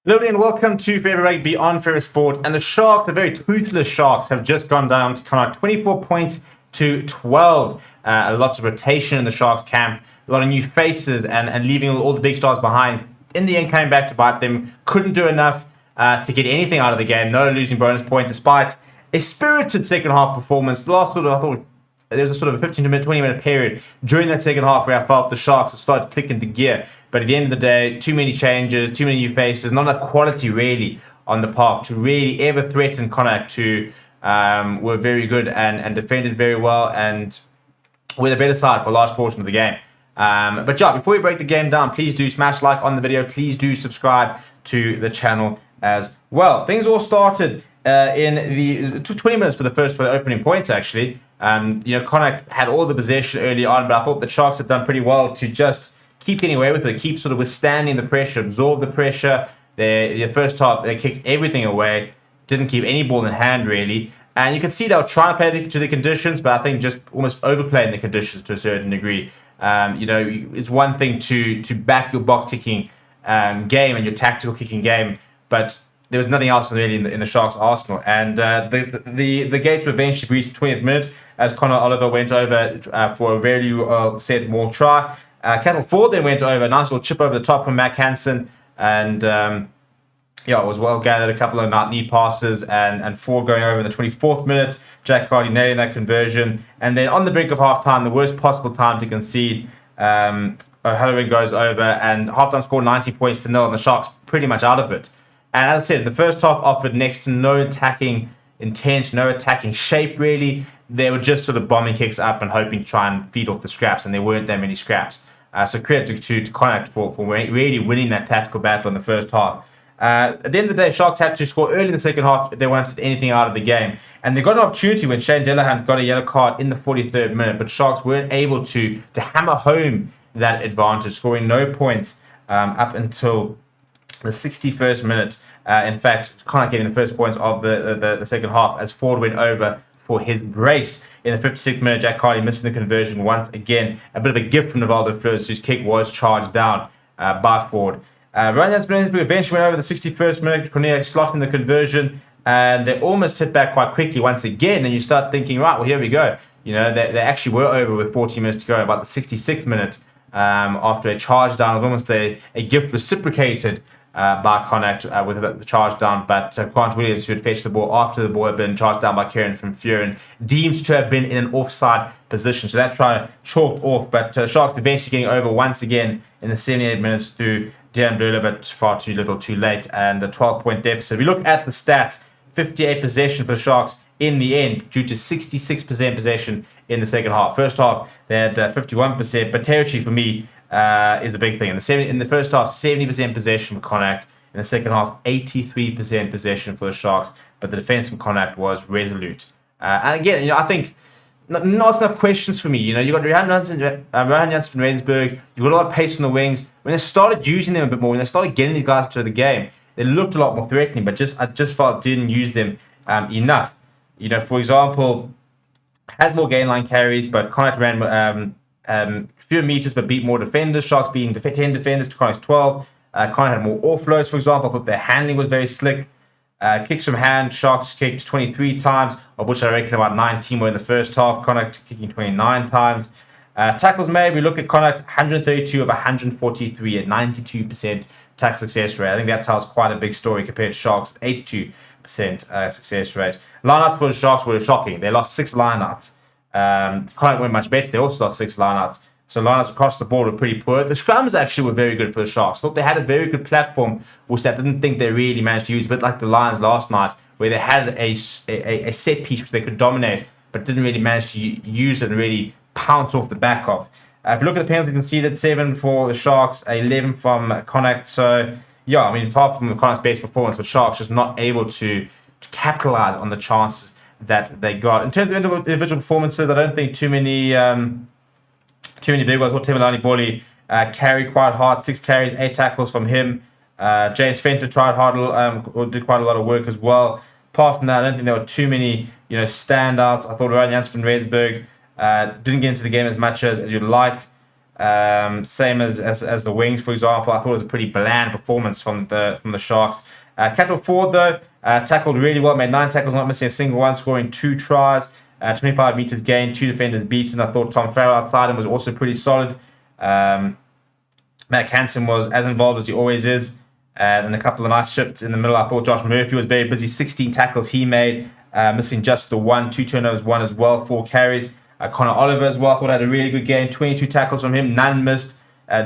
Hello and welcome to Forever Rugby on Forever Sport. And the Sharks, the very toothless Sharks, have just gone down to Connacht 24 points to 12. A lot of rotation in the Sharks camp, a lot of new faces, and leaving all the big stars behind. In the end, coming back to bite them, couldn't do enough to get anything out of the game. No losing bonus point, despite a spirited second half performance. The last sort of, I thought, there was a sort of a 15 to 20 minute period during that second half where I felt the Sharks had started to click into gear. But at the end of the day, too many changes, too many new faces, not enough quality really on the park to really ever threaten Connacht, who were very good and defended very well and were the better side for a large portion of the game. But yeah, before we break the game down, please do smash like on the video. Please do subscribe to the channel as well. Things all started in the 20 minutes for the opening points, actually. Connacht had all the possession early on, but I thought the Sharks had done pretty well to just keep getting away with it, keep sort of withstanding the pressure, absorb the pressure. The first half, they kicked everything away, didn't keep any ball in hand, really. And you can see they were trying to play to the conditions, but I think just almost overplaying the conditions to a certain degree. It's one thing to back your box kicking game and your tactical kicking game, but there was nothing else really in the Sharks' arsenal. And the gates were eventually breached in the 20th minute as Conor Oliver went over for a very set more try. Cattle Ford then went over, a nice little chip over the top from Mac Hansen, and it was well gathered, a couple of neat passes, and Ford going over in the 24th minute, Jack Carty nailing that conversion, and then on the brink of half-time, the worst possible time to concede, O'Halloran goes over, and half-time score 90 points to 0, and the Sharks pretty much out of it. And as I said, the first half offered next to no attacking intent, no attacking shape, really. They were just sort of bombing kicks up and hoping to try and feed off the scraps, and there weren't that many scraps. So credit to Connacht for really winning that tactical battle in the first half. At the end of the day, Sharks had to score early in the second half if they wanted anything out of the game. And they got an opportunity when Shane Delahunt got a yellow card in the 43rd minute, but Sharks weren't able to hammer home that advantage, scoring no points up until the 61st minute. In fact, Connacht getting the first points of the second half as Ford went over for his brace. In the 56th minute, Jack Carty missing the conversion once again. A bit of a gift from Navaldo Flores, whose kick was charged down by Ford. Ryan Jansen eventually went over the 61st minute, Cornelius slotting the conversion, and they almost hit back quite quickly once again, and you start thinking, right, well, here we go. They actually were over with 40 minutes to go, about the 66th minute, after a charge down. It was almost a gift reciprocated by Connacht with the charge down, but Grant Williams, who had fetched the ball after the ball had been charged down by Kieran from Furen, deemed to have been in an offside position. So that try chalked off, but Sharks eventually getting over once again in the 78 minutes through Dejan Blöder, but far too little too late, and a 12-point deficit. We look at the stats, 58 possession for the Sharks in the end, due to 66% possession in the second half. First half, they had 51%, but territory for me is a big thing. In the first half, 70% possession for Connacht. In the second half, 83% possession for the Sharks. But the defense from Connacht was resolute. And again, I think not enough questions for me. You got Rohan Jansen from Rensburg. You got a lot of pace on the wings. When they started using them a bit more, when they started getting these guys into the game, they looked a lot more threatening. But I just felt didn't use them enough. For example, had more gain line carries, but Connacht ran fewer meters but beat more defenders. Sharks beating 10 defenders to Connacht's 12. Connacht had more offloads, for example. I thought their handling was very slick. Kicks from hand, Sharks kicked 23 times, of which I reckon about 19 were in the first half. Connacht kicking 29 times. Tackles made, we look at Connacht, 132 of 143 at 92% tackle success rate. I think that tells quite a big story compared to Sharks' 82% success rate. Lineouts for the Sharks were shocking. They lost 6 lineouts. Connacht went much better. They also lost 6 lineouts. So lineouts across the board were pretty poor. The scrums actually were very good for the Sharks. I thought they had a very good platform, which I didn't think they really managed to use, a bit like the Lions last night, where they had a set piece which they could dominate, but didn't really manage to use it and really pounce off the back of. If you look at the penalties conceded, 7 for the Sharks, 11 from Connacht. So, apart from the Connacht's best performance, but Sharks just not able to capitalize on the chances that they got. In terms of individual performances, I don't think too many big ones. Timilani Boli carried quite hard, 6 carries, 8 tackles from him. James Fenter tried hard, did quite a lot of work as well. Apart from that, I don't think there were too many standouts. I thought Ryan Jansen from Rensburg didn't get into the game as much as you'd like. Same as the Wings, for example. I thought it was a pretty bland performance from the Sharks. Cattle Ford, though, tackled really well, made 9 tackles, not missing a single one, scoring 2 tries, 25 meters gained, 2 defenders beaten. I thought Tom Farrell outside him was also pretty solid. Matt Hansen was as involved as he always is, and a couple of nice shifts in the middle. I thought Josh Murphy was very busy, 16 tackles he made, missing just the 1, 2 turnovers, 1 as well, 4 carries. Connor Oliver as well, I thought had a really good game, 22 tackles from him, none missed.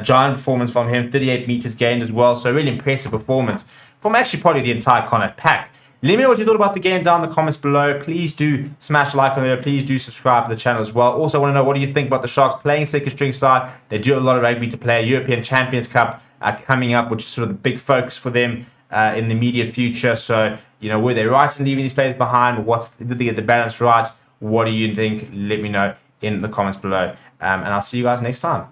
Giant performance from him, 38 meters gained as well, so really impressive performance from actually probably the entire Connacht pack. Let me know what you thought about the game down in the comments below. Please do smash like on there. Please do subscribe to the channel as well. Also, I want to know, what do you think about the Sharks playing second string side? They do have a lot of rugby to play. European Champions Cup coming up, which is sort of the big focus for them in the immediate future. So, were they right in leaving these players behind? Did they get the balance right? What do you think? Let me know in the comments below. And I'll see you guys next time.